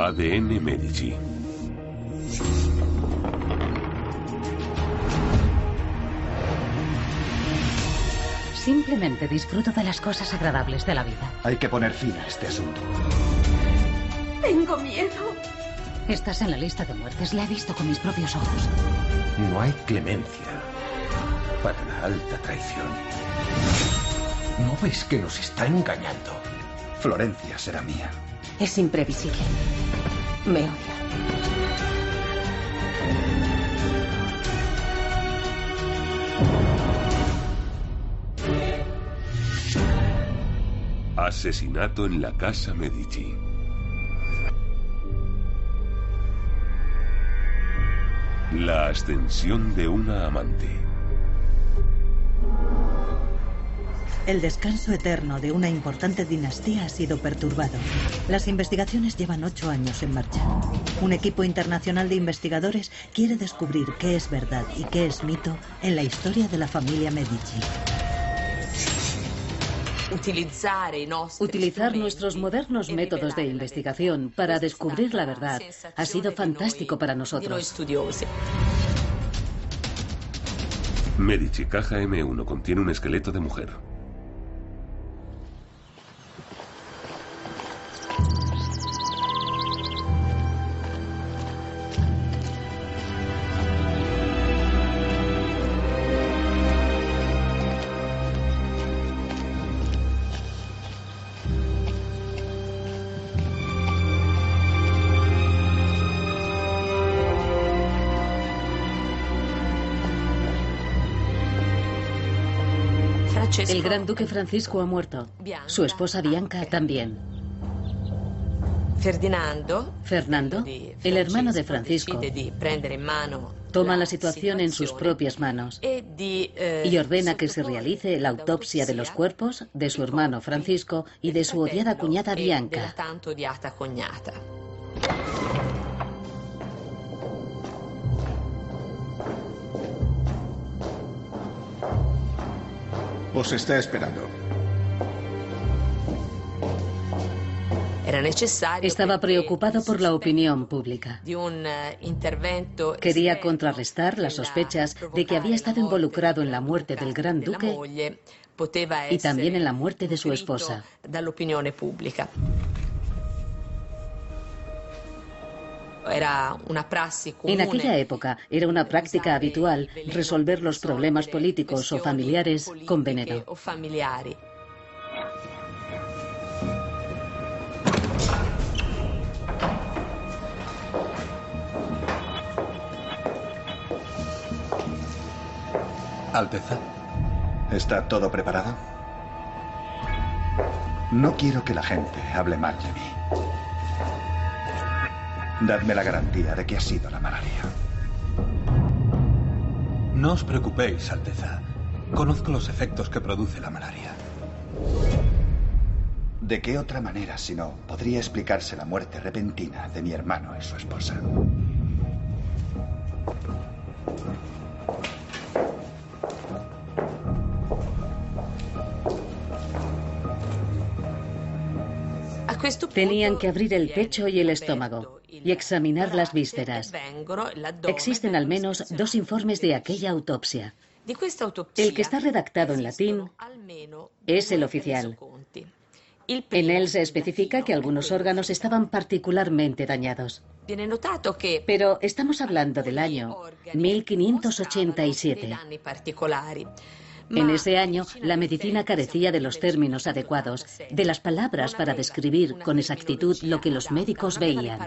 ADN Medici. Simplemente disfruto de las cosas agradables de la vida. Hay que poner fin a este asunto. Tengo miedo. Estás en la lista de muertes. La he visto con mis propios ojos. No hay clemencia para la alta traición. ¿No ves que nos está engañando? Florencia será mía. Es imprevisible. Me odia. Asesinato en la casa Medici. La ascensión de una amante. El descanso eterno de una importante dinastía ha sido perturbado. Las investigaciones llevan 8 años en marcha. Un equipo internacional de investigadores quiere descubrir qué es verdad y qué es mito en la historia de la familia Medici. Utilizar nuestros modernos métodos de investigación para descubrir la verdad ha sido fantástico para nosotros. Medici, caja M1, contiene un esqueleto de mujer. El gran duque Francisco ha muerto. Su esposa Bianca también. Fernando, el hermano de Francisco, toma la situación en sus propias manos y ordena que se realice la autopsia de los cuerpos de su hermano Francisco y de su odiada cuñada Bianca. Os está esperando. Estaba preocupado por la opinión pública. Quería contrarrestar las sospechas de que había estado involucrado en la muerte del gran duque y también en la muerte de su esposa. En aquella época era una práctica habitual resolver los problemas políticos o familiares con veneno. Alteza, ¿está todo preparado? No quiero que la gente hable mal de mí. Dadme la garantía de que ha sido la malaria. No os preocupéis, Alteza. Conozco los efectos que produce la malaria. ¿De qué otra manera, si no, podría explicarse la muerte repentina de mi hermano y su esposa? Tenían que abrir el pecho y el estómago y examinar las vísceras. Existen al menos 2 informes de aquella autopsia. El que está redactado en latín es el oficial. En él se especifica que algunos órganos estaban particularmente dañados. Pero estamos hablando del año 1587. En ese año, la medicina carecía de los términos adecuados, de las palabras para describir con exactitud lo que los médicos veían.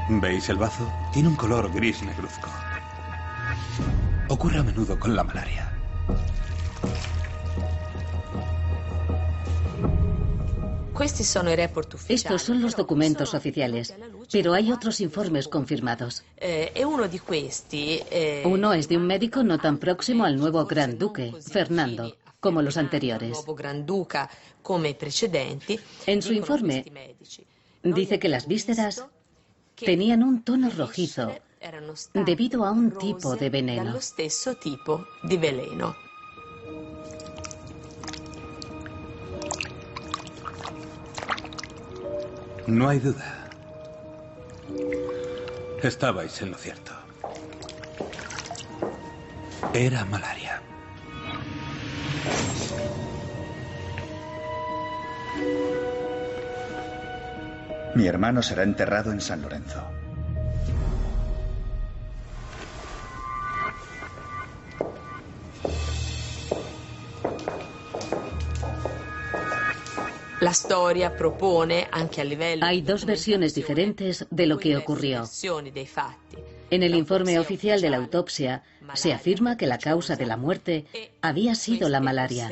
¿Veis el bazo? Tiene un color gris negruzco. Ocurre a menudo con la malaria. Estos son los documentos oficiales, pero hay otros informes confirmados. Uno es de un médico no tan próximo al nuevo Gran Duque, Fernando, como los anteriores. En su informe dice que las vísceras tenían un tono rojizo debido a un tipo de veneno. No hay duda. Estabais en lo cierto. Era malaria. Mi hermano será enterrado en San Lorenzo. Hay dos versiones diferentes de lo que ocurrió. En el informe oficial de la autopsia se afirma que la causa de la muerte había sido la malaria.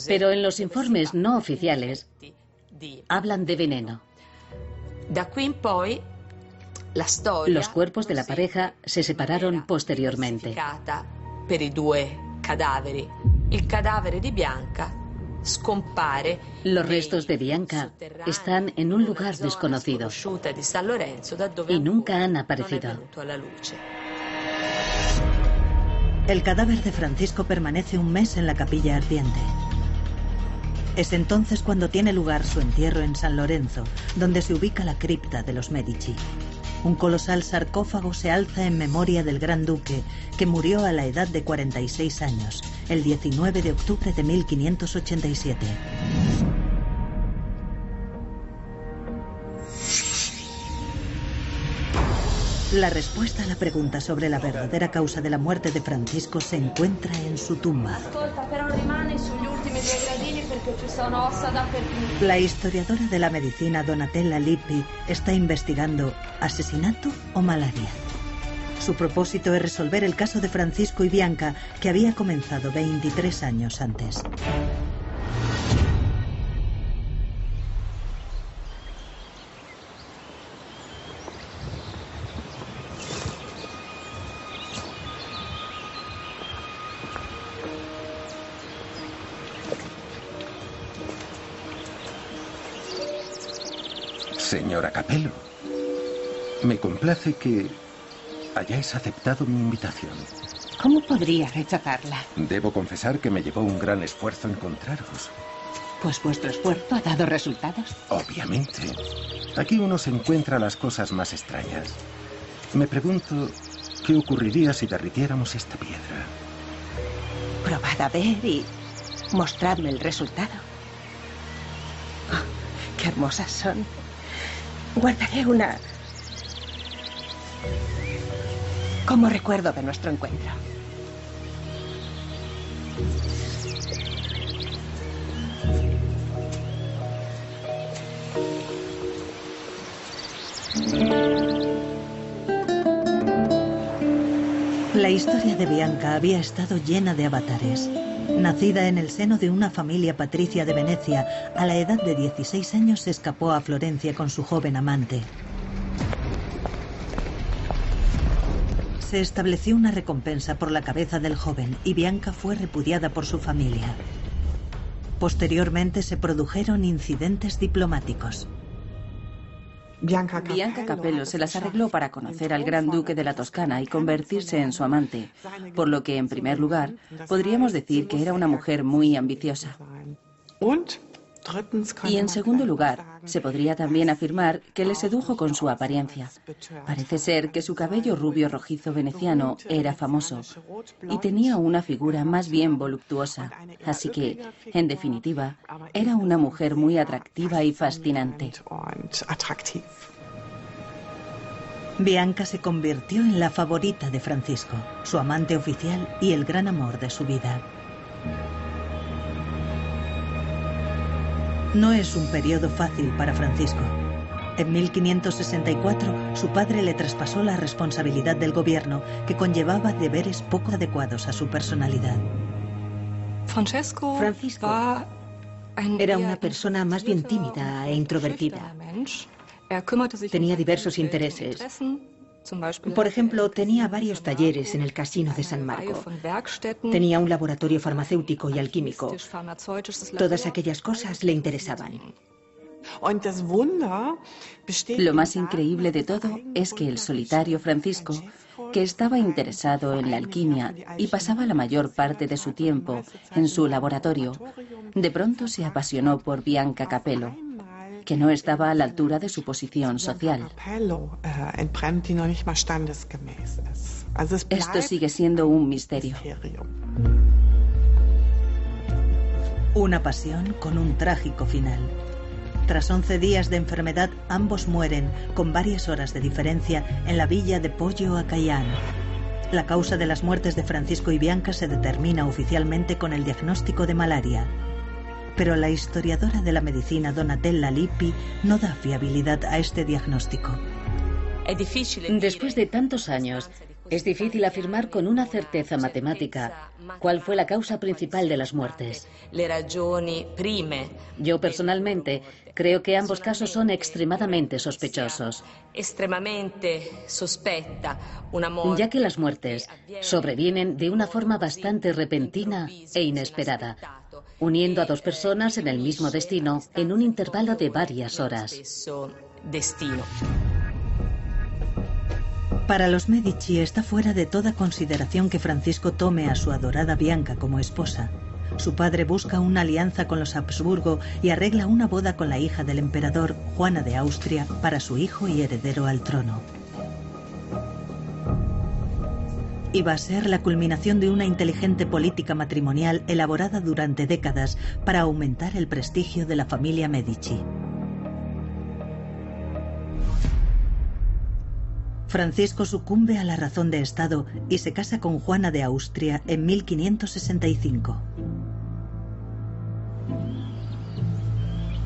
Pero en los informes no oficiales hablan de veneno. Los cuerpos de la pareja se separaron posteriormente. Los restos de Bianca están en un lugar desconocido y nunca han aparecido. El cadáver de Francisco permanece un mes en la capilla ardiente. Es entonces cuando tiene lugar su entierro en San Lorenzo, donde se ubica la cripta de los Medici. Un colosal sarcófago se alza en memoria del Gran Duque, que murió a la edad de 46 años, el 19 de octubre de 1587. La respuesta a la pregunta sobre la verdadera causa de la muerte de Francisco se encuentra en su tumba. La historiadora de la medicina Donatella Lippi está investigando asesinato o malaria. Su propósito es resolver el caso de Francisco y Bianca, que había comenzado 23 años antes. Señora Capello, me complace que hayáis aceptado mi invitación. ¿Cómo podría rechazarla? Debo confesar que me llevó un gran esfuerzo encontraros. Pues vuestro esfuerzo ha dado resultados. Obviamente. Aquí uno se encuentra las cosas más extrañas. Me pregunto, ¿qué ocurriría si derritiéramos esta piedra? Probad a ver y mostradme el resultado. Oh, ¡qué hermosas son! Guardaré una como recuerdo de nuestro encuentro. La historia de Bianca había estado llena de avatares. Nacida en el seno de una familia patricia de Venecia, a la edad de 16 años se escapó a Florencia con su joven amante. Se estableció una recompensa por la cabeza del joven y Bianca fue repudiada por su familia. Posteriormente se produjeron incidentes diplomáticos. Bianca Capello se las arregló para conocer al Gran Duque de la Toscana y convertirse en su amante, por lo que, en primer lugar, podríamos decir que era una mujer muy ambiciosa. Y, en segundo lugar, se podría también afirmar que le sedujo con su apariencia. Parece ser que su cabello rubio rojizo veneciano era famoso y tenía una figura más bien voluptuosa, así que, en definitiva, era una mujer muy atractiva y fascinante. Bianca se convirtió en la favorita de Francisco, su amante oficial y el gran amor de su vida. No es un periodo fácil para Francisco. En 1564, su padre le traspasó la responsabilidad del gobierno, que conllevaba deberes poco adecuados a su personalidad. Francisco Era una persona más bien tímida e introvertida. Tenía diversos intereses. Por ejemplo, tenía varios talleres en el Casino de San Marco. Tenía un laboratorio farmacéutico y alquímico. Todas aquellas cosas le interesaban. Lo más increíble de todo es que el solitario Francisco, que estaba interesado en la alquimia y pasaba la mayor parte de su tiempo en su laboratorio, de pronto se apasionó por Bianca Capello, que no estaba a la altura de su posición social. Esto sigue siendo un misterio. Una pasión con un trágico final. Tras 11 días de enfermedad, ambos mueren, con varias horas de diferencia, en la villa de Poggio a Caiano. La causa de las muertes de Francisco y Bianca se determina oficialmente con el diagnóstico de malaria. Pero la historiadora de la medicina Donatella Lippi no da fiabilidad a este diagnóstico. Después de tantos años, es difícil afirmar con una certeza matemática cuál fue la causa principal de las muertes. Yo personalmente creo que ambos casos son extremadamente sospechosos, ya que las muertes sobrevienen de una forma bastante repentina e inesperada, uniendo a dos personas en el mismo destino en un intervalo de varias horas. Para los Medici está fuera de toda consideración que Francisco tome a su adorada Bianca como esposa. Su padre busca una alianza con los Habsburgo y arregla una boda con la hija del emperador, Juana de Austria, para su hijo y heredero al trono. Y va a ser la culminación de una inteligente política matrimonial elaborada durante décadas para aumentar el prestigio de la familia Medici. Francisco sucumbe a la razón de Estado y se casa con Juana de Austria en 1565.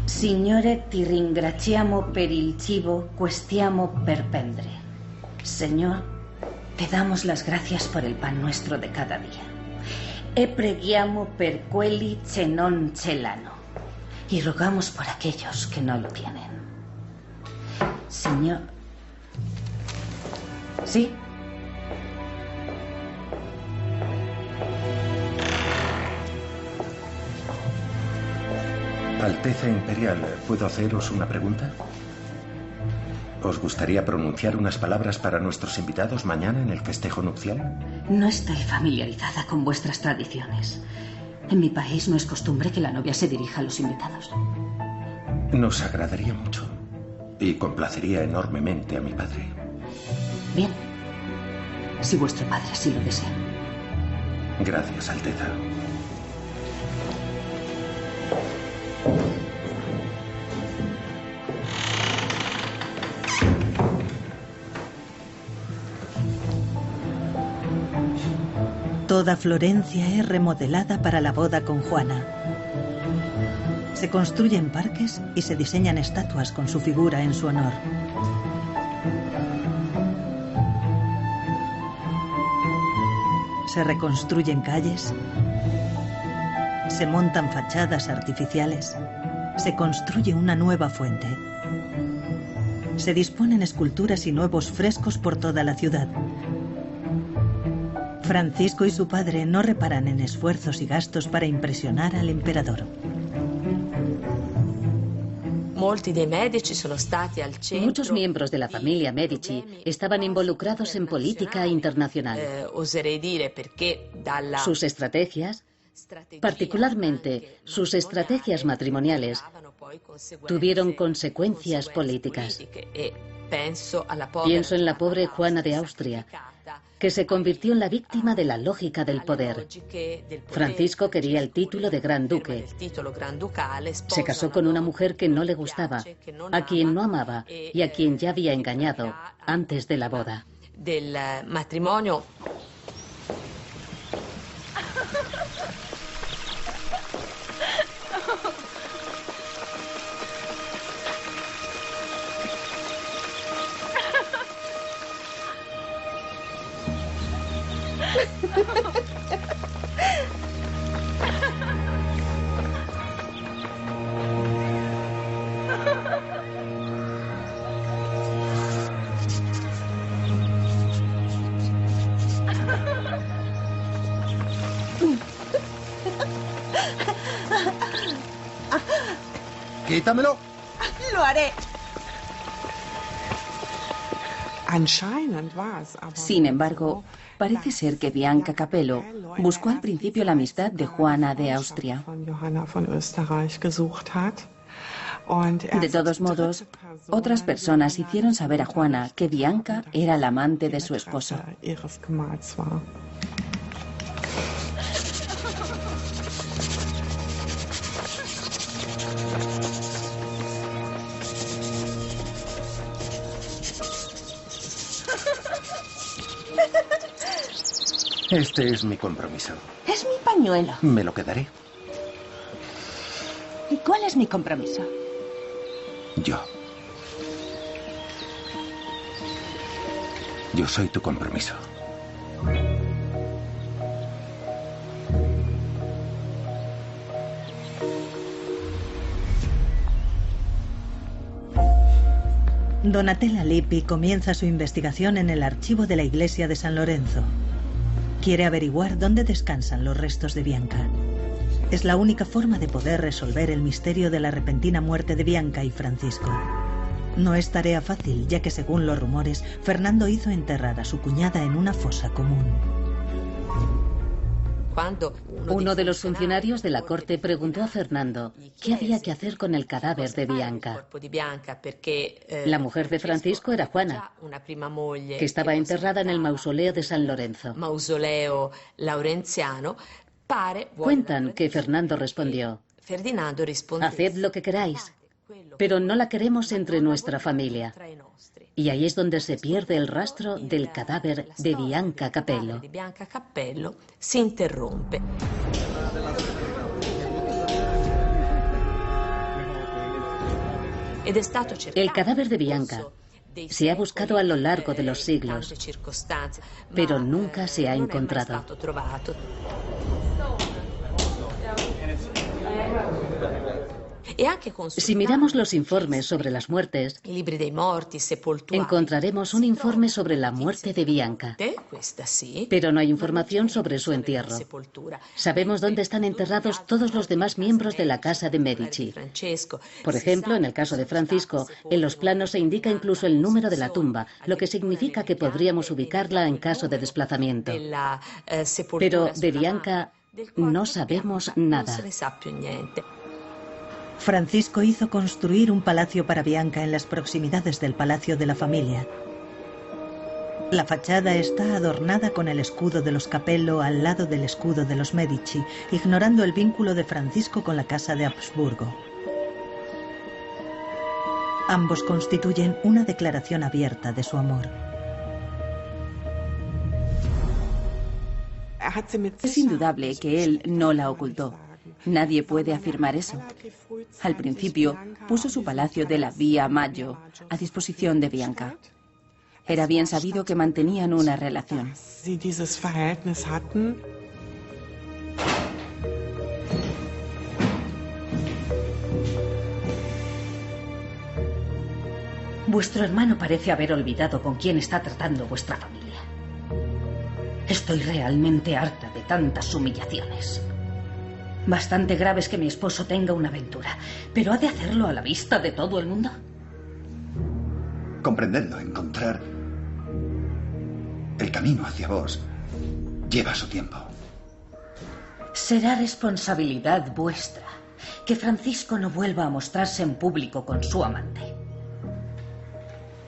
Signore, ti ringraziamo per il cibo che stiamo per prendere. Señor, te damos las gracias por el pan nuestro de cada día. E preghiamo per quelli che non ce l'hanno. Y rogamos por aquellos que no lo tienen. Señor. ¿Sí? Alteza Imperial, ¿puedo haceros una pregunta? ¿Os gustaría pronunciar unas palabras para nuestros invitados mañana en el festejo nupcial? No estoy familiarizada con vuestras tradiciones. En mi país no es costumbre que la novia se dirija a los invitados. Nos agradaría mucho y complacería enormemente a mi padre. Bien, si vuestro padre así lo desea. Gracias, Alteza. Toda Florencia es remodelada para la boda con Juana. Se construyen parques y se diseñan estatuas con su figura en su honor. Se reconstruyen calles, se montan fachadas artificiales, se construye una nueva fuente. Se disponen esculturas y nuevos frescos por toda la ciudad. Francisco y su padre no reparan en esfuerzos y gastos para impresionar al emperador. Muchos miembros de la familia Medici estaban involucrados en política internacional. Sus estrategias, particularmente sus estrategias matrimoniales, tuvieron consecuencias políticas. Pienso en la pobre Juana de Austria, que se convirtió en la víctima de la lógica del poder. Francisco quería el título de gran duque. Se casó con una mujer que no le gustaba, a quien no amaba y a quien ya había engañado antes de la boda. Del matrimonio. ¡Quítamelo! Lo haré. Sin embargo, parece ser que Bianca Capello buscó al principio la amistad de Juana de Austria. De todos modos, otras personas hicieron saber a Juana que Bianca era la amante de su esposo. Este es mi compromiso. Es mi pañuelo. Me lo quedaré. ¿Y cuál es mi compromiso? Yo. Yo soy tu compromiso. Donatella Lippi comienza su investigación en el archivo de la iglesia de San Lorenzo. Quiere averiguar dónde descansan los restos de Bianca. Es la única forma de poder resolver el misterio de la repentina muerte de Bianca y Francisco. No es tarea fácil, ya que según los rumores, Fernando hizo enterrar a su cuñada en una fosa común. Uno de los funcionarios de la corte preguntó a Fernando qué había que hacer con el cadáver de Bianca. La mujer de Francisco era Juana, que estaba enterrada en el mausoleo de San Lorenzo. Cuentan que Fernando respondió: haced lo que queráis, pero no la queremos entre nuestra familia. Y ahí es donde se pierde el rastro del cadáver de Bianca Capello. Se interrumpe. El cadáver de Bianca se ha buscado a lo largo de los siglos, pero nunca se ha encontrado. Si miramos los informes sobre las muertes, encontraremos un informe sobre la muerte de Bianca, pero no hay información sobre su entierro. Sabemos dónde están enterrados todos los demás miembros de la casa de Medici. Por ejemplo, en el caso de Francisco, en los planos se indica incluso el número de la tumba, lo que significa que podríamos ubicarla en caso de desplazamiento. Pero de Bianca no sabemos nada. Francisco hizo construir un palacio para Bianca en las proximidades del palacio de la familia. La fachada está adornada con el escudo de los Capello al lado del escudo de los Medici, ignorando el vínculo de Francisco con la casa de Habsburgo. Ambos constituyen una declaración abierta de su amor. Es indudable que él no la ocultó. Nadie puede afirmar eso. Al principio, puso su palacio de la Vía Maggio a disposición de Bianca. Era bien sabido que mantenían una relación. Vuestro hermano parece haber olvidado con quién está tratando vuestra familia. Estoy realmente harta de tantas humillaciones. Bastante grave es que mi esposo tenga una aventura, pero ¿ha de hacerlo a la vista de todo el mundo? Comprenderlo, encontrar el camino hacia vos, lleva su tiempo. Será responsabilidad vuestra que Francisco no vuelva a mostrarse en público con su amante.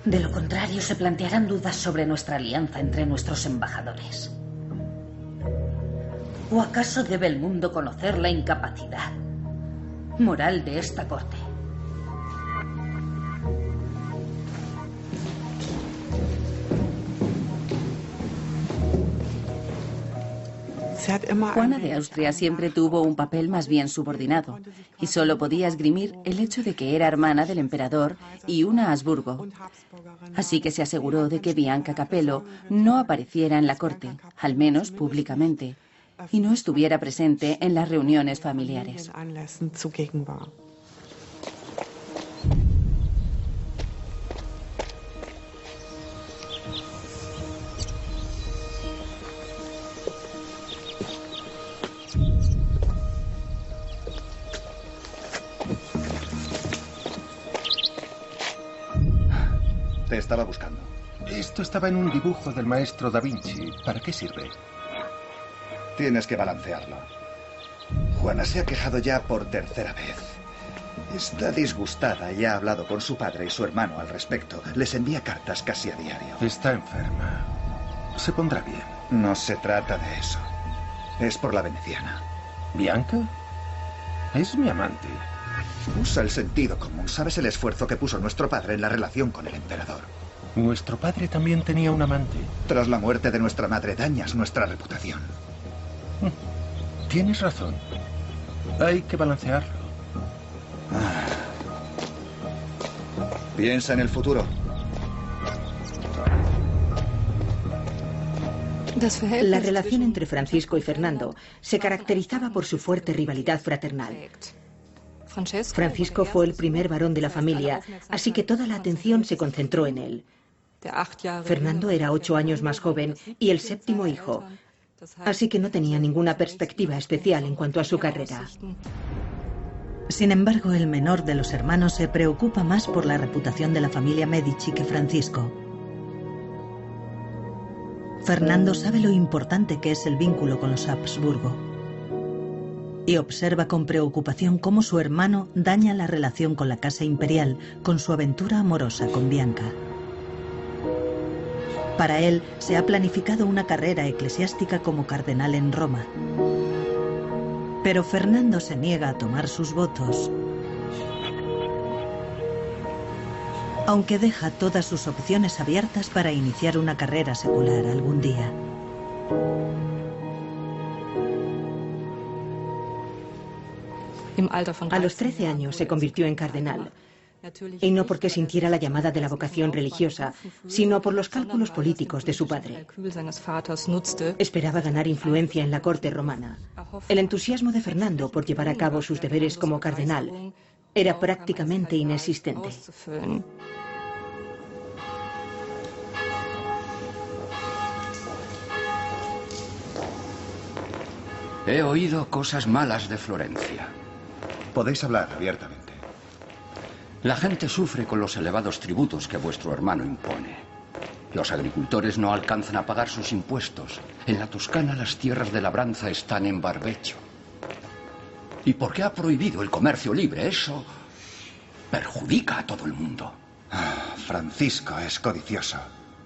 De lo contrario, se plantearán dudas sobre nuestra alianza entre nuestros embajadores. ¿O acaso debe el mundo conocer la incapacidad moral de esta corte? Juana de Austria siempre tuvo un papel más bien subordinado y solo podía esgrimir el hecho de que era hermana del emperador y una Habsburgo. Así que se aseguró de que Bianca Capello no apareciera en la corte, al menos públicamente, y no estuviera presente en las reuniones familiares. Te estaba buscando. Esto estaba en un dibujo del maestro Da Vinci. ¿Para qué sirve? Tienes que balancearlo. Juana se ha quejado ya por tercera vez. Está disgustada y ha hablado con su padre y su hermano al respecto. Les envía cartas casi a diario. Está enferma. Se pondrá bien. No se trata de eso. Es por la veneciana. ¿Bianca? Es mi amante. Usa el sentido común. ¿Sabes el esfuerzo que puso nuestro padre en la relación con el emperador? Nuestro padre también tenía un amante. Tras la muerte de nuestra madre dañas nuestra reputación. Tienes razón. Hay que balancearlo. Piensa en el futuro. La relación entre Francisco y Fernando se caracterizaba por su fuerte rivalidad fraternal. Francisco fue el primer varón de la familia, así que toda la atención se concentró en él. Fernando era 8 años más joven y el 7º hijo, así que no tenía ninguna perspectiva especial en cuanto a su carrera. Sin embargo, el menor de los hermanos se preocupa más por la reputación de la familia Medici que Francisco. Fernando sabe lo importante que es el vínculo con los Habsburgo y observa con preocupación cómo su hermano daña la relación con la casa imperial con su aventura amorosa con Bianca. Para él, se ha planificado una carrera eclesiástica como cardenal en Roma. Pero Fernando se niega a tomar sus votos, aunque deja todas sus opciones abiertas para iniciar una carrera secular algún día. A los 13 años se convirtió en cardenal, y no porque sintiera la llamada de la vocación religiosa, sino por los cálculos políticos de su padre. Esperaba ganar influencia en la corte romana. El entusiasmo de Fernando por llevar a cabo sus deberes como cardenal era prácticamente inexistente. He oído cosas malas de Florencia. Podéis hablar abiertamente. La gente sufre con los elevados tributos que vuestro hermano impone. Los agricultores no alcanzan a pagar sus impuestos. En la Toscana las tierras de labranza están en barbecho. ¿Y por qué ha prohibido el comercio libre? Eso perjudica a todo el mundo. Francisco es codicioso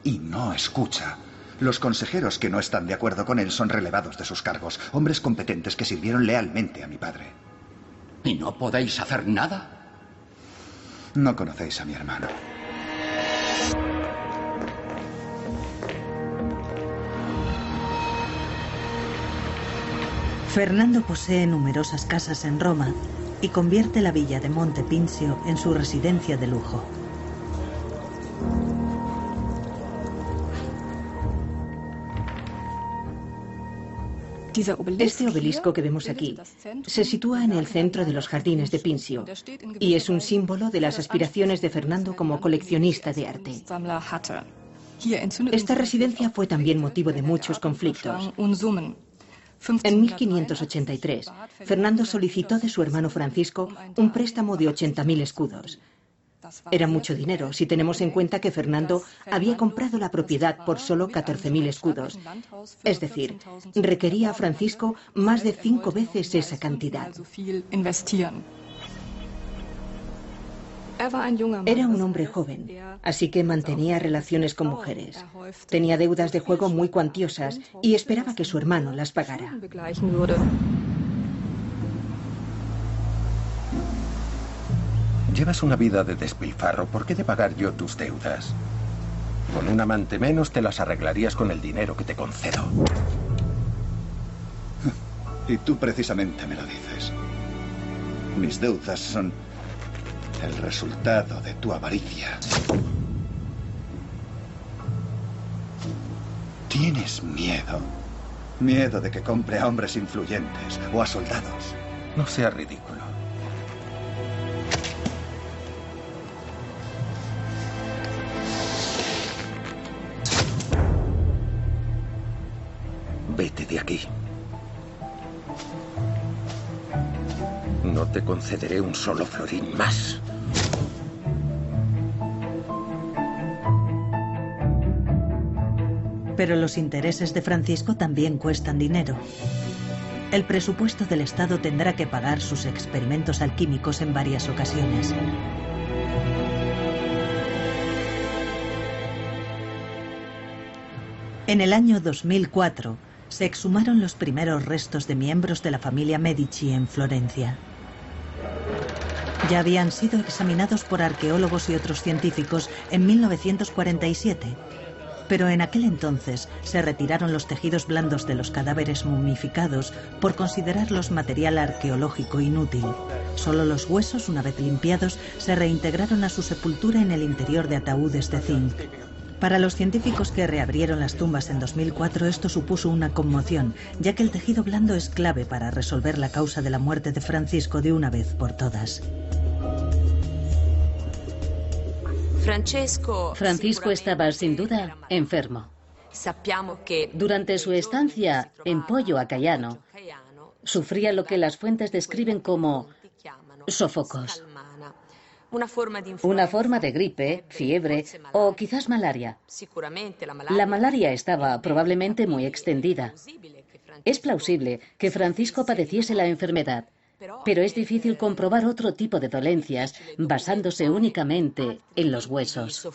y no escucha. Los consejeros que no están de acuerdo con él son relevados de sus cargos, hombres competentes que sirvieron lealmente a mi padre. ¿Y no podéis hacer nada? No conocéis a mi hermano. Fernando posee numerosas casas en Roma y convierte la villa de Monte Pincio en su residencia de lujo. Este obelisco que vemos aquí se sitúa en el centro de los jardines de Pincio y es un símbolo de las aspiraciones de Fernando como coleccionista de arte. Esta residencia fue también motivo de muchos conflictos. En 1583, Fernando solicitó de su hermano Francisco un préstamo de 80.000 escudos. Era mucho dinero si tenemos en cuenta que Fernando había comprado la propiedad por solo 14.000 escudos. Es decir, requería a Francisco más de 5 veces esa cantidad. Era un hombre joven, así que mantenía relaciones con mujeres. Tenía deudas de juego muy cuantiosas y esperaba que su hermano las pagara. Llevas una vida de despilfarro. ¿Por qué he de pagar yo tus deudas? Con un amante menos te las arreglarías con el dinero que te concedo. Y tú precisamente me lo dices. Mis deudas son el resultado de tu avaricia. Tienes miedo. Miedo de que compre a hombres influyentes o a soldados. No seas ridículo. Vete de aquí. No te concederé un solo florín más. Pero los intereses de Francisco también cuestan dinero. El presupuesto del Estado tendrá que pagar sus experimentos alquímicos en varias ocasiones. En el año 2004 se exhumaron los primeros restos de miembros de la familia Medici en Florencia. Ya habían sido examinados por arqueólogos y otros científicos en 1947, pero en aquel entonces se retiraron los tejidos blandos de los cadáveres momificados por considerarlos material arqueológico inútil. Solo los huesos, una vez limpiados, se reintegraron a su sepultura en el interior de ataúdes de zinc. Para los científicos que reabrieron las tumbas en 2004, esto supuso una conmoción, ya que el tejido blando es clave para resolver la causa de la muerte de Francisco de una vez por todas. Francisco estaba, sin duda, enfermo. Durante su estancia en Poggio a Caiano, sufría lo que las fuentes describen como sofocos. Una forma de gripe, fiebre o quizás malaria. La malaria estaba probablemente muy extendida. Es plausible que Francisco padeciese la enfermedad, pero es difícil comprobar otro tipo de dolencias basándose únicamente en los huesos.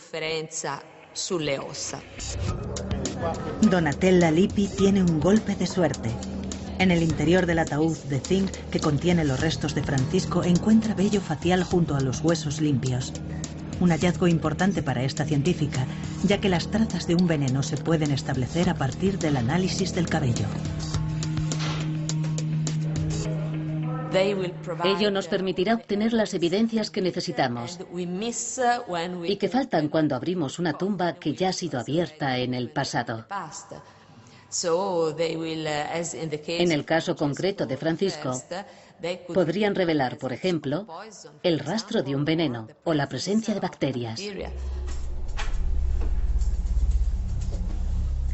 Donatella Lippi tiene un golpe de suerte. En el interior del ataúd de zinc que contiene los restos de Francisco encuentra vello facial junto a los huesos limpios. Un hallazgo importante para esta científica, ya que las trazas de un veneno se pueden establecer a partir del análisis del cabello. Ello nos permitirá obtener las evidencias que necesitamos y que faltan cuando abrimos una tumba que ya ha sido abierta en el pasado. En el caso concreto de Francisco, podrían revelar, por ejemplo, el rastro de un veneno o la presencia de bacterias.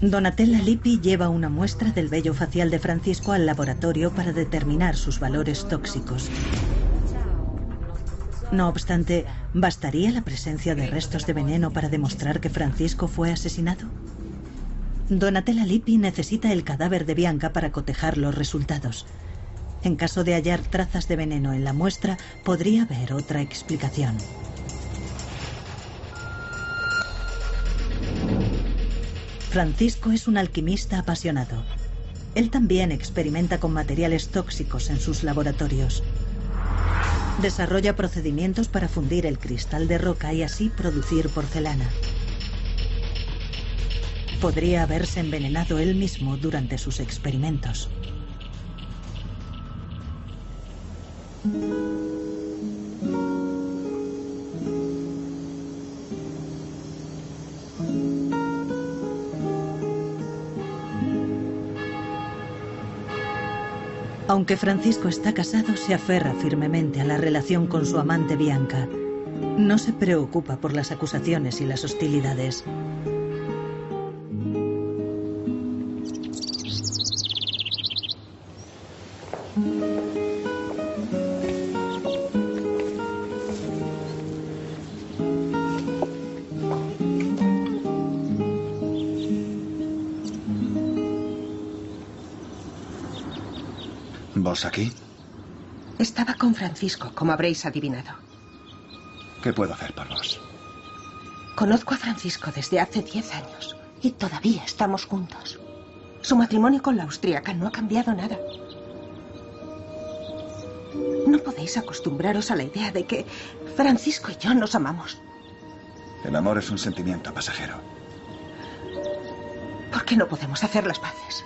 Donatella Lippi lleva una muestra del vello facial de Francisco al laboratorio para determinar sus valores tóxicos. No obstante, ¿bastaría la presencia de restos de veneno para demostrar que Francisco fue asesinado? Donatella Lippi necesita el cadáver de Bianca para cotejar los resultados. En caso de hallar trazas de veneno en la muestra, podría haber otra explicación. Francisco es un alquimista apasionado. Él también experimenta con materiales tóxicos en sus laboratorios. Desarrolla procedimientos para fundir el cristal de roca y así producir porcelana. Podría haberse envenenado él mismo durante sus experimentos. Aunque Francisco está casado, se aferra firmemente a la relación con su amante Bianca. No se preocupa por las acusaciones y las hostilidades. ¿Vos aquí? Estaba con Francisco, como habréis adivinado. ¿Qué puedo hacer por vos? Conozco a Francisco desde hace 10 años y todavía estamos juntos. Su matrimonio con la austríaca no ha cambiado nada. No podéis acostumbraros a la idea de que Francisco y yo nos amamos. El amor es un sentimiento pasajero. ¿Por qué no podemos hacer las paces?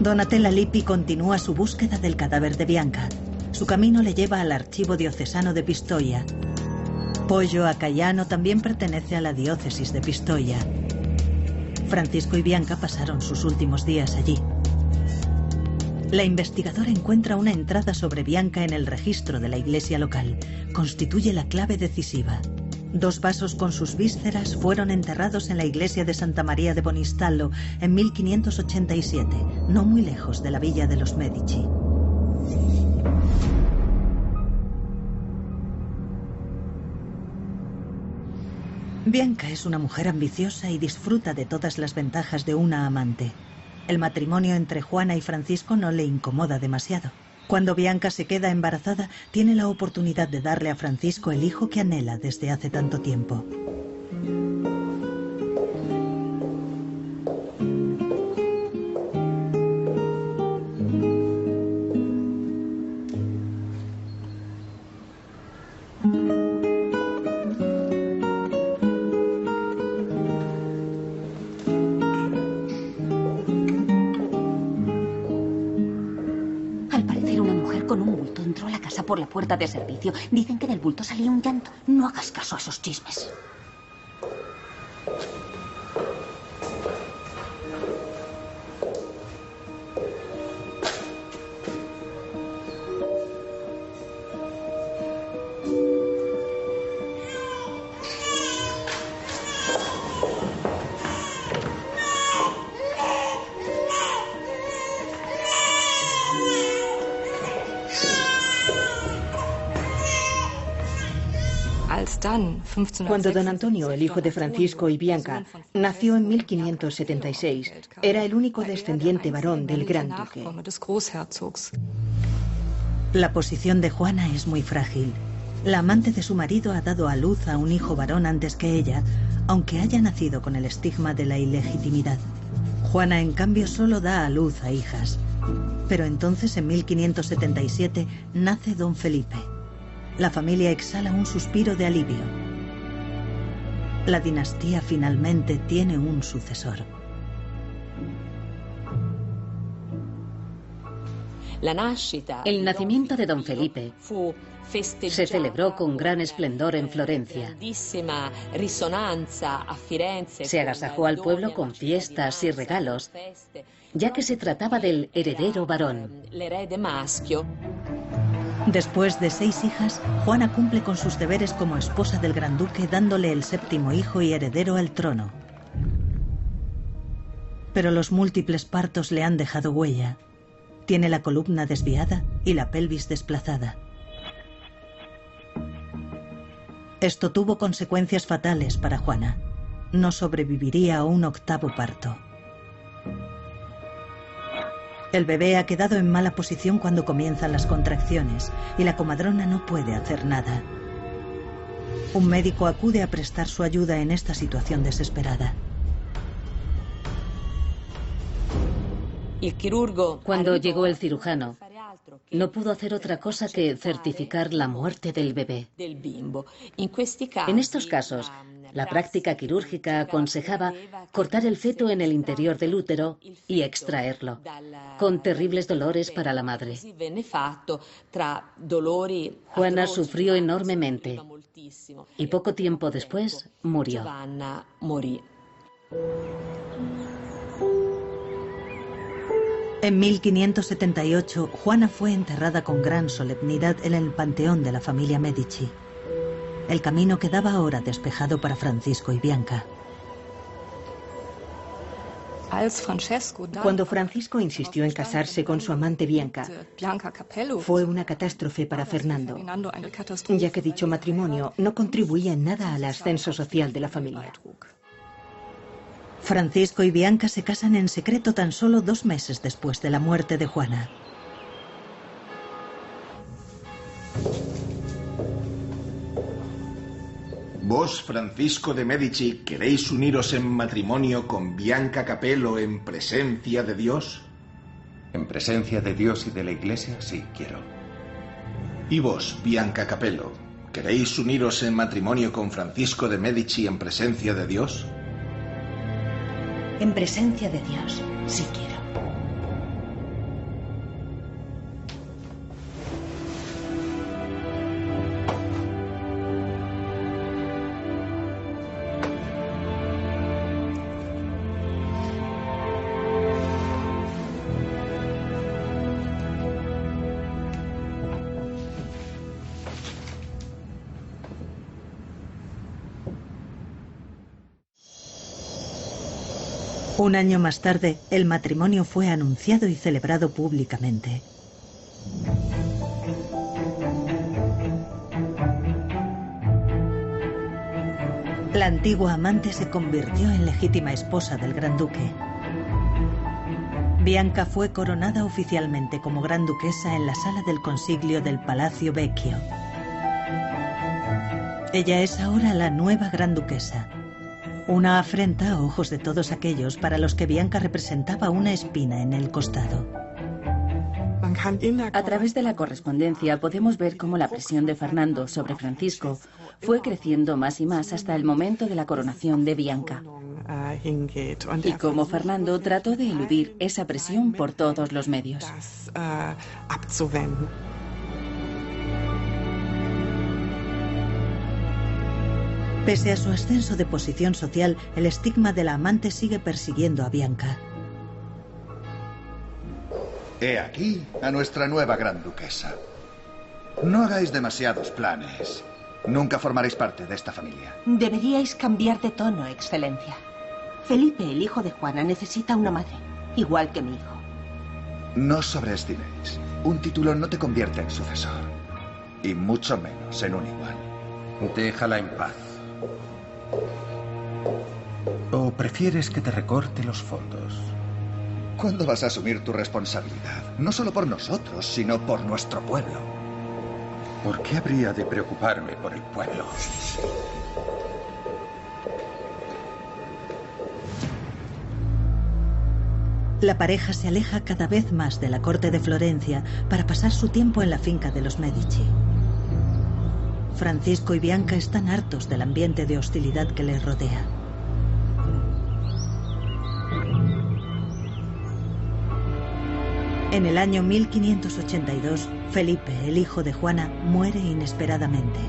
Donatella Lippi continúa su búsqueda del cadáver de Bianca. Su camino le lleva al archivo diocesano de Pistoia. Poggio a Caiano también pertenece a la diócesis de Pistoia. Francisco y Bianca pasaron sus últimos días allí. La investigadora encuentra una entrada sobre Bianca en el registro de la iglesia local. Constituye la clave decisiva. 2 vasos con sus vísceras fueron enterrados en la iglesia de Santa María de Bonistallo en 1587, no muy lejos de la villa de los Medici. Bianca es una mujer ambiciosa y disfruta de todas las ventajas de una amante. El matrimonio entre Juana y Francisco no le incomoda demasiado. Cuando Bianca se queda embarazada, tiene la oportunidad de darle a Francisco el hijo que anhela desde hace tanto tiempo. Por la puerta de servicio. Dicen que del bulto salía un llanto. No hagas caso a esos chismes. Cuando don Antonio, el hijo de Francisco y Bianca, nació en 1576, era el único descendiente varón del Gran Duque. La posición de Juana es muy frágil. La amante de su marido ha dado a luz a un hijo varón antes que ella, aunque haya nacido con el estigma de la ilegitimidad. Juana, en cambio, solo da a luz a hijas. Pero entonces, en 1577, nace don Felipe. La familia exhala un suspiro de alivio. La dinastía finalmente tiene un sucesor. El nacimiento de don Felipe se celebró con gran esplendor en Florencia. Se agasajó al pueblo con fiestas y regalos, ya que se trataba del heredero varón. Después de 6 hijas, Juana cumple con sus deberes como esposa del gran duque, dándole el 7º hijo y heredero al trono. Pero los múltiples partos le han dejado huella. Tiene la columna desviada y la pelvis desplazada. Esto tuvo consecuencias fatales para Juana. No sobreviviría a un 8º parto. El bebé ha quedado en mala posición cuando comienzan las contracciones y la comadrona no puede hacer nada. Un médico acude a prestar su ayuda en esta situación desesperada. Cuando llegó el cirujano, no pudo hacer otra cosa que certificar la muerte del bebé. En estos casos, la práctica quirúrgica aconsejaba cortar el feto en el interior del útero y extraerlo, con terribles dolores para la madre. Juana sufrió enormemente y poco tiempo después murió. En 1578, Juana fue enterrada con gran solemnidad en el panteón de la familia Medici. El camino quedaba ahora despejado para Francisco y Bianca. Cuando Francisco insistió en casarse con su amante Bianca, fue una catástrofe para Fernando, ya que dicho matrimonio no contribuía en nada al ascenso social de la familia. Francisco y Bianca se casan en secreto tan solo 2 meses después de la muerte de Juana. ¿Vos, Francisco de Medici, queréis uniros en matrimonio con Bianca Capello en presencia de Dios? En presencia de Dios y de la Iglesia, sí, quiero. ¿Y vos, Bianca Capello, queréis uniros en matrimonio con Francisco de Medici en presencia de Dios? En presencia de Dios, sí quiero. Un año más tarde, el matrimonio fue anunciado y celebrado públicamente. La antigua amante se convirtió en legítima esposa del gran duque. Bianca fue coronada oficialmente como gran duquesa en la sala del consiglio del Palacio Vecchio. Ella es ahora la nueva gran duquesa. Una afrenta a ojos de todos aquellos para los que Bianca representaba una espina en el costado. A través de la correspondencia podemos ver cómo la presión de Fernando sobre Francisco fue creciendo más y más hasta el momento de la coronación de Bianca. Y cómo Fernando trató de eludir esa presión por todos los medios. Pese a su ascenso de posición social, el estigma de la amante sigue persiguiendo a Bianca. He aquí a nuestra nueva gran duquesa. No hagáis demasiados planes. Nunca formaréis parte de esta familia. Deberíais cambiar de tono, Excelencia. Felipe, el hijo de Juana, necesita una madre, igual que mi hijo. No os sobreestiméis. Un título no te convierte en sucesor. Y mucho menos en un igual. Déjala en paz. ¿O prefieres que te recorte los fondos? ¿Cuándo vas a asumir tu responsabilidad? No solo por nosotros, sino por nuestro pueblo. ¿Por qué habría de preocuparme por el pueblo? La pareja se aleja cada vez más de la corte de Florencia para pasar su tiempo en la finca de los Medici. Francisco y Bianca están hartos del ambiente de hostilidad que les rodea. En el año 1582, Felipe, el hijo de Juana, muere inesperadamente.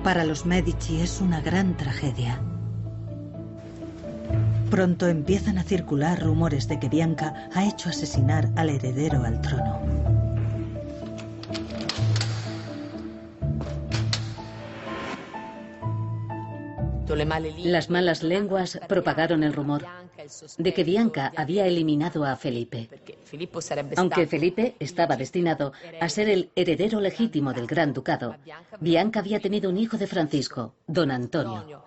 Para los Medici es una gran tragedia. Pronto empiezan a circular rumores de que Bianca ha hecho asesinar al heredero al trono. Las malas lenguas propagaron el rumor de que Bianca había eliminado a Felipe. Aunque Felipe estaba destinado a ser el heredero legítimo del Gran Ducado, Bianca había tenido un hijo de Francisco, don Antonio.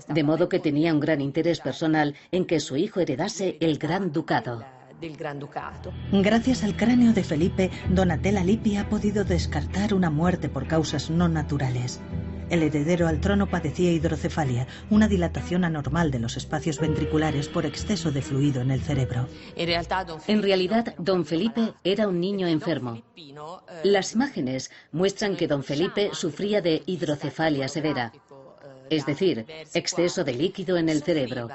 De modo que tenía un gran interés personal en que su hijo heredase el Gran Ducado. Gracias al cráneo de Felipe, Donatella Lippi ha podido descartar una muerte por causas no naturales. El heredero al trono padecía hidrocefalia, una dilatación anormal de los espacios ventriculares por exceso de fluido en el cerebro. En realidad, don Felipe era un niño enfermo. Las imágenes muestran que don Felipe sufría de hidrocefalia severa, es decir, exceso de líquido en el cerebro.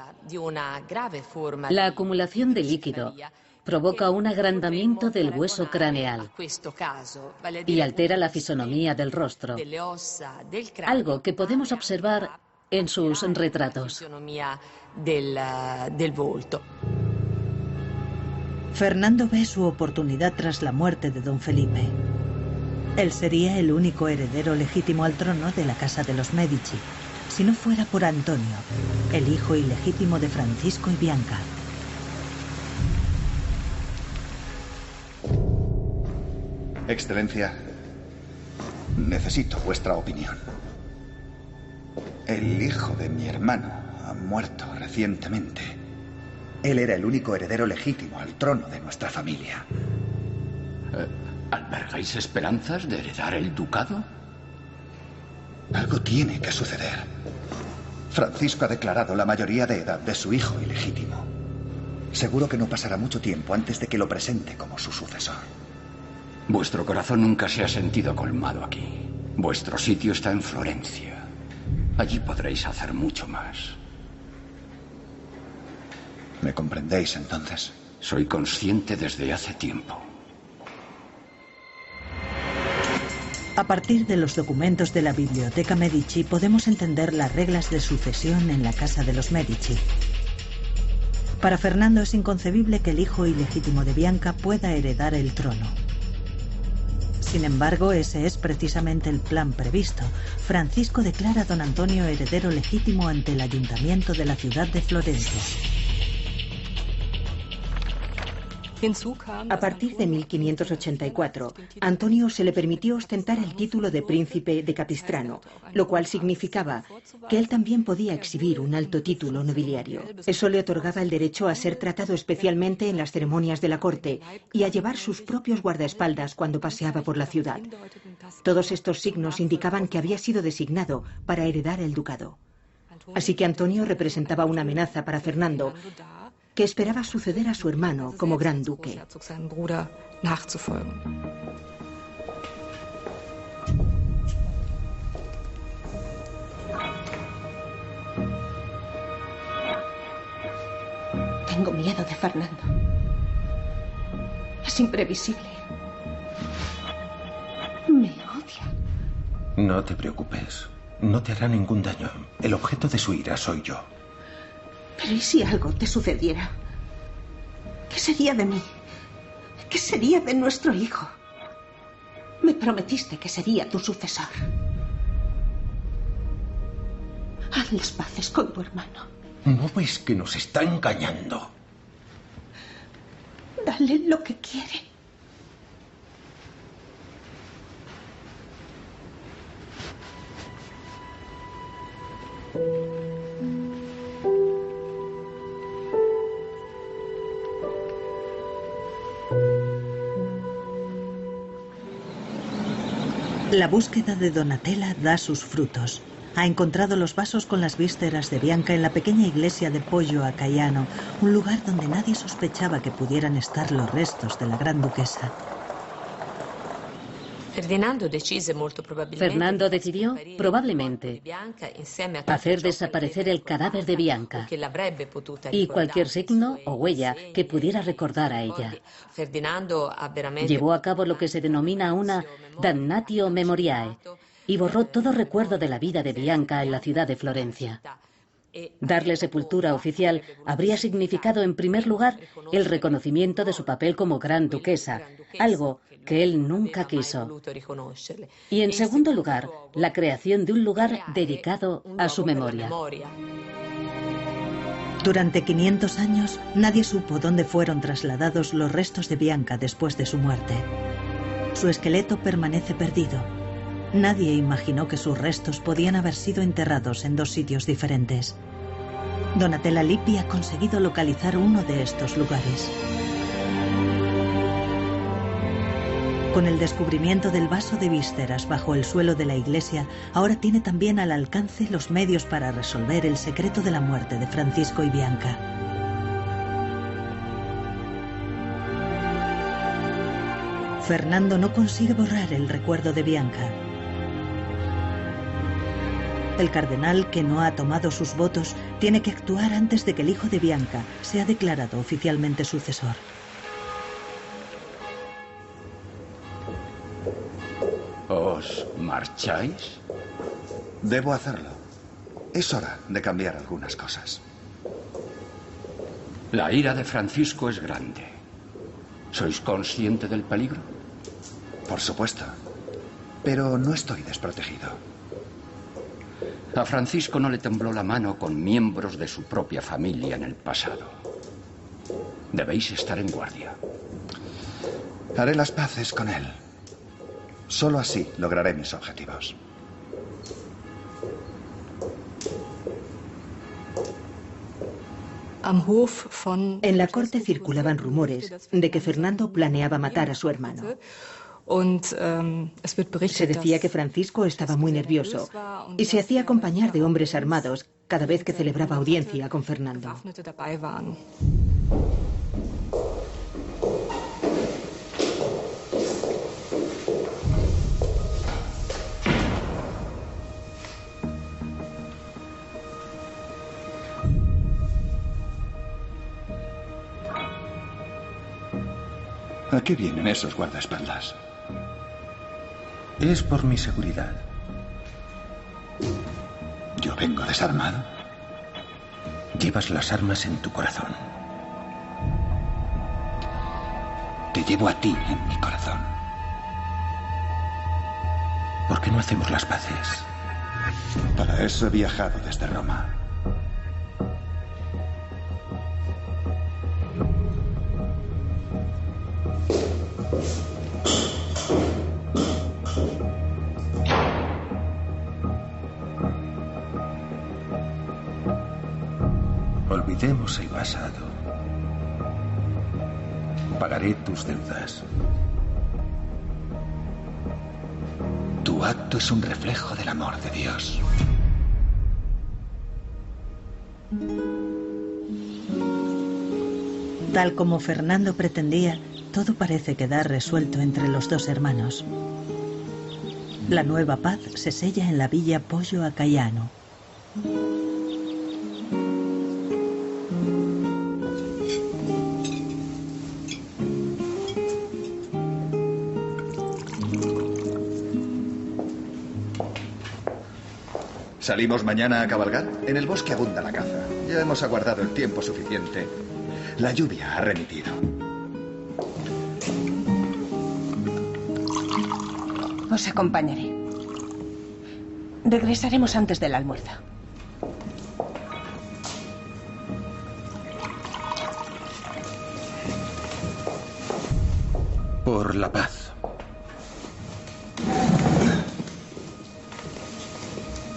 La acumulación de líquido provoca un agrandamiento del hueso craneal y altera la fisonomía del rostro, algo que podemos observar en sus retratos. Fernando ve su oportunidad tras la muerte de don Felipe. Él sería el único heredero legítimo al trono de la casa de los Medici, si no fuera por Antonio, el hijo ilegítimo de Francisco y Bianca. Excelencia, necesito vuestra opinión. El hijo de mi hermano ha muerto recientemente. Él era el único heredero legítimo al trono de nuestra familia. ¿Albergáis esperanzas de heredar el ducado? Algo tiene que suceder. Francisco ha declarado la mayoría de edad de su hijo ilegítimo. Seguro que no pasará mucho tiempo antes de que lo presente como su sucesor. Vuestro corazón nunca se ha sentido colmado aquí. Vuestro sitio está en Florencia. Allí podréis hacer mucho más. ¿Me comprendéis entonces? Soy consciente desde hace tiempo. A partir de los documentos de la Biblioteca Medici podemos entender las reglas de sucesión en la casa de los Medici. Para Fernando es inconcebible que el hijo ilegítimo de Bianca pueda heredar el trono. Sin embargo, ese es precisamente el plan previsto. Francisco declara a don Antonio heredero legítimo ante el ayuntamiento de la ciudad de Florencia. A partir de 1584, a Antonio se le permitió ostentar el título de príncipe de Capistrano, lo cual significaba que él también podía exhibir un alto título nobiliario. Eso le otorgaba el derecho a ser tratado especialmente en las ceremonias de la corte y a llevar sus propios guardaespaldas cuando paseaba por la ciudad. Todos estos signos indicaban que había sido designado para heredar el ducado. Así que Antonio representaba una amenaza para Fernando, que esperaba suceder a su hermano como gran duque. Tengo miedo de Fernando. Es imprevisible. Me odia. No te preocupes. No te hará ningún daño. El objeto de su ira soy yo. Pero ¿y si algo te sucediera? ¿Qué sería de mí? ¿Qué sería de nuestro hijo? Me prometiste que sería tu sucesor. Haz las paces con tu hermano. ¿No ves que nos está engañando? Dale lo que quiere. La búsqueda de Donatella da sus frutos. Ha encontrado los vasos con las vísceras de Bianca en la pequeña iglesia de Poggio a Caiano, un lugar donde nadie sospechaba que pudieran estar los restos de la gran duquesa. Fernando decidió, probablemente, hacer desaparecer el cadáver de Bianca y cualquier signo o huella que pudiera recordar a ella. Llevó a cabo lo que se denomina una damnatio memoriae y borró todo recuerdo de la vida de Bianca en la ciudad de Florencia. Darle sepultura oficial habría significado, en primer lugar, el reconocimiento de su papel como gran duquesa, algo que él nunca quiso. Y, en segundo lugar, la creación de un lugar dedicado a su memoria. Durante 500 años, nadie supo dónde fueron trasladados los restos de Bianca después de su muerte. Su esqueleto permanece perdido. Nadie imaginó que sus restos podían haber sido enterrados en dos sitios diferentes. Donatella Lippi ha conseguido localizar uno de estos lugares. Con el descubrimiento del vaso de vísceras bajo el suelo de la iglesia, ahora tiene también al alcance los medios para resolver el secreto de la muerte de Francisco y Bianca. Fernando no consigue borrar el recuerdo de Bianca. El cardenal, que no ha tomado sus votos, tiene que actuar antes de que el hijo de Bianca sea declarado oficialmente sucesor. ¿Os marcháis? Debo hacerlo. Es hora de cambiar algunas cosas. La ira de Francisco es grande. ¿Sois consciente del peligro? Por supuesto. Pero no estoy desprotegido. A Francisco no le tembló la mano con miembros de su propia familia en el pasado. Debéis estar en guardia. Haré las paces con él. Solo así lograré mis objetivos. En la corte circulaban rumores de que Fernando planeaba matar a su hermano. Se decía que Francisco estaba muy nervioso y se hacía acompañar de hombres armados cada vez que celebraba audiencia con Fernando. ¿A qué vienen esos guardaespaldas? Es por mi seguridad. ¿Yo vengo desarmado? Llevas las armas en tu corazón. Te llevo a ti en mi corazón. ¿Por qué no hacemos las paces? Para eso he viajado desde Roma. Olvidemos el pasado. Pagaré tus deudas. Tu acto es un reflejo del amor de Dios. Tal como Fernando pretendía, todo parece quedar resuelto entre los dos hermanos. La nueva paz se sella en la villa Pollo a Caiano. ¿Salimos mañana a cabalgar? En el bosque abunda la caza. Ya hemos aguardado el tiempo suficiente. La lluvia ha remitido. Os acompañaré. Regresaremos antes del almuerzo. Por la paz.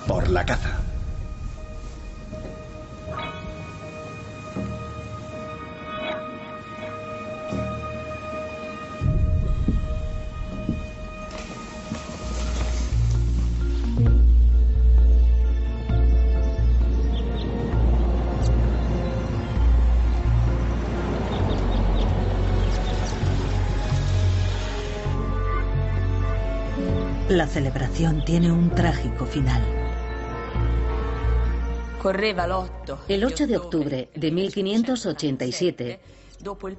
Por la caza. La celebración tiene un trágico final. El 8 de octubre de 1587,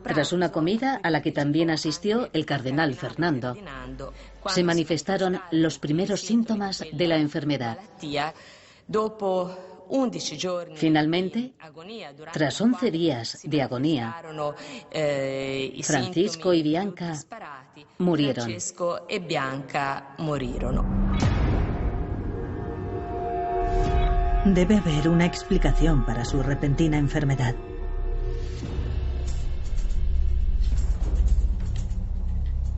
tras una comida a la que también asistió el cardenal Fernando, se manifestaron los primeros síntomas de la enfermedad. Finalmente, tras 11 días de agonía, Francisco y Bianca murieron. Debe haber una explicación para su repentina enfermedad.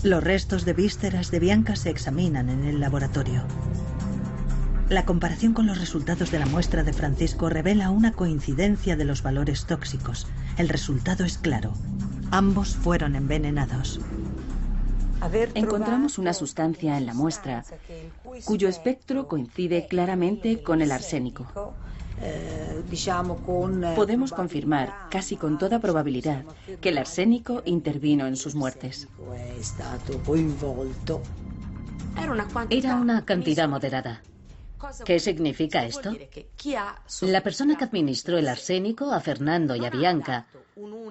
Los restos de vísceras de Bianca se examinan en el laboratorio. La comparación con los resultados de la muestra de Francisco revela una coincidencia de los valores tóxicos. El resultado es claro. Ambos fueron envenenados. Encontramos una sustancia en la muestra cuyo espectro coincide claramente con el arsénico. Podemos confirmar, casi con toda probabilidad, que el arsénico intervino en sus muertes. Era una cantidad moderada. ¿Qué significa esto? La persona que administró el arsénico a Fernando y a Bianca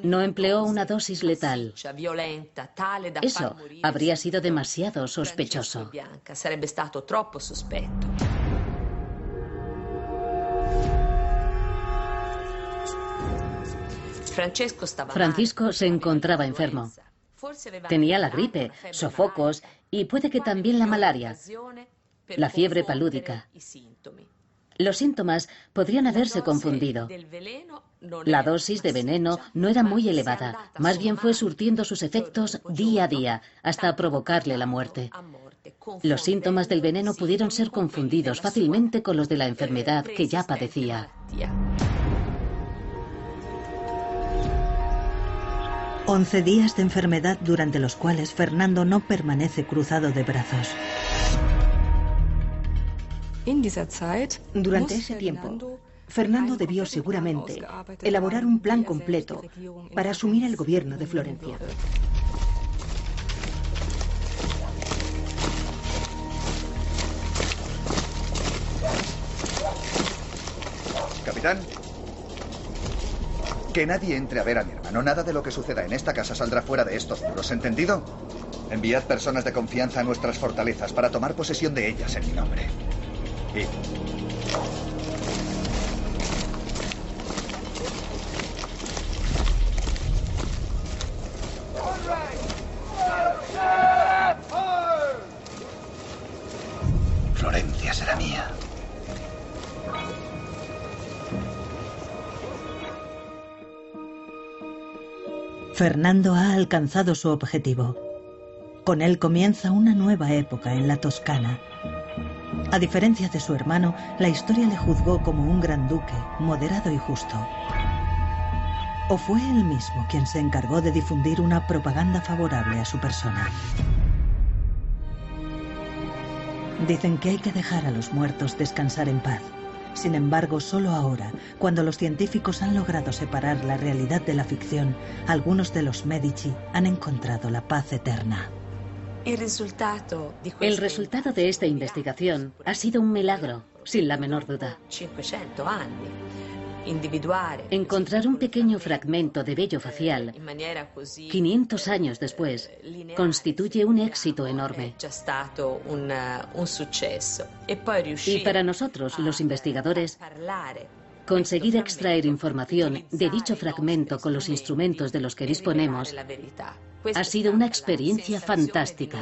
no empleó una dosis letal. Eso habría sido demasiado sospechoso. Francisco se encontraba enfermo. Tenía la gripe, sofocos y puede que también la malaria, la fiebre palúdica. Los síntomas podrían haberse confundido. La dosis de veneno no era muy elevada, más bien fue surtiendo sus efectos día a día hasta provocarle la muerte. Los síntomas del veneno pudieron ser confundidos fácilmente con los de la enfermedad que ya padecía. 11 días de enfermedad durante los cuales Fernando no permanece cruzado de brazos. Durante ese tiempo, Fernando debió seguramente elaborar un plan completo para asumir el gobierno de Florencia. Capitán, que nadie entre a ver a mi hermano. Nada de lo que suceda en esta casa saldrá fuera de estos muros, ¿entendido? Enviad personas de confianza a nuestras fortalezas para tomar posesión de ellas en mi nombre. Y... Florencia será mía. Fernando ha alcanzado su objetivo. Con él comienza una nueva época en la Toscana. A diferencia de su hermano, la historia le juzgó como un gran duque, moderado y justo. ¿O fue él mismo quien se encargó de difundir una propaganda favorable a su persona? Dicen que hay que dejar a los muertos descansar en paz. Sin embargo, solo ahora, cuando los científicos han logrado separar la realidad de la ficción, algunos de los Medici han encontrado la paz eterna. El resultado de esta investigación ha sido un milagro, sin la menor duda. Encontrar un pequeño fragmento de vello facial 500 años después constituye un éxito enorme. Y para nosotros, los investigadores, conseguir extraer información de dicho fragmento con los instrumentos de los que disponemos ha sido una experiencia fantástica.